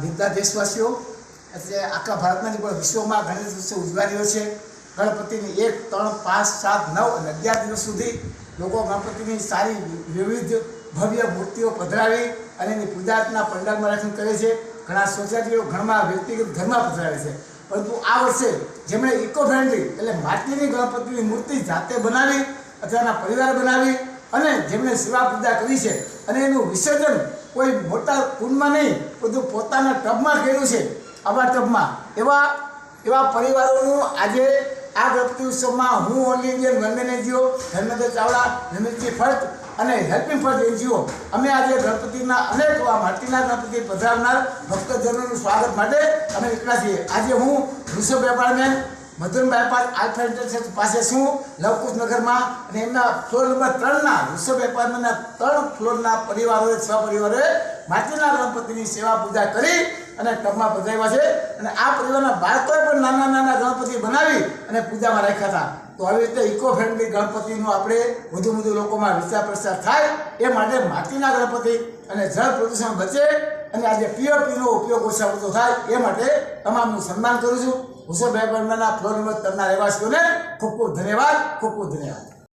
દિનદાર દેશવાસીઓ એટલે આખા ભારતમાં પણ વિશ્વમાં ગણેશ ઉત્સવ ઉજવાઈ રહ્યો છે. ગણપતિની 1, 3, 5, 7, 9 અને 11 દિવસ સુધી લોકો ગણપતિની સારી વિવિધ ભવ્ય મૂર્તિઓ પધરાવી અને એની પૂજા અર્ચના પંડાલમાં રાખીને કરે છે. ઘણા સોસાયટીઓ ઘરમાં વ્યક્તિગત ઘરમાં પધરાવે છે. પરંતુ આ વર્ષે જેમણે ઇકો ફ્રેન્ડલી એટલે માટીની ગણપતિની મૂર્તિ જાતે બનાવી અથવા એના પરિવાર બનાવી અને જેમણે સેવા પૂજા કરી છે અને એનું વિસર્જન કોઈ મોટા કુંડમાં નહીં બધું પોતાના ટબમાં કર્યું છે. આવા ટબમાં એવા પરિવારોનું આજે આ ગણપતિ ઉત્સવમાં હું all Indian one man NGO Dharmendra Chavda, Rameshji first અને હેલ્પિંગ ફર્સ્ટ એનજીઓ અમે આજે ગણપતિના અનેક માટીના ગણપતિ પધરાવનાર ભક્તજનોનું સ્વાગત માટે અમે નીકળ્યા છીએ. આજે હું Rishabh apartment Madhurbhai park alpha intersection પાસે છું લવકુશ નગરમાં અને એમના ફ્લોર નંબર 3ના ઋષભ એપાર્ટમેન્ટના 3 ફ્લોરના પરિવારોએ સહપરિવારોએ માટીના ગણપતિની સેવા પૂજા કરી અને ટબમાં પધરાવ્યા છે. અને આ પરિવારના બાળકોએ પણ નાના નાના ગણપતિ બનાવી અને પૂજામાં રાખ્યા હતા. તો આવી રીતે ઇકો ફ્રેન્ડલી ગણપતિનું આપણે વધુ લોકોમાં વિચાર પ્રસાર થાય એ માટે માટીના ગણપતિ અને જળ પ્રદૂષણ બચે અને આજે પીઓપીનો ઉપયોગ ઓછા વધુ થાય એ માટે તમામનું સન્માન કરું છું. ઋષભ એપાર્ટમેન્ટના ફ્લોર નંબર 3ના રહેવાસીઓને ખૂબ ખૂબ ધન્યવાદ.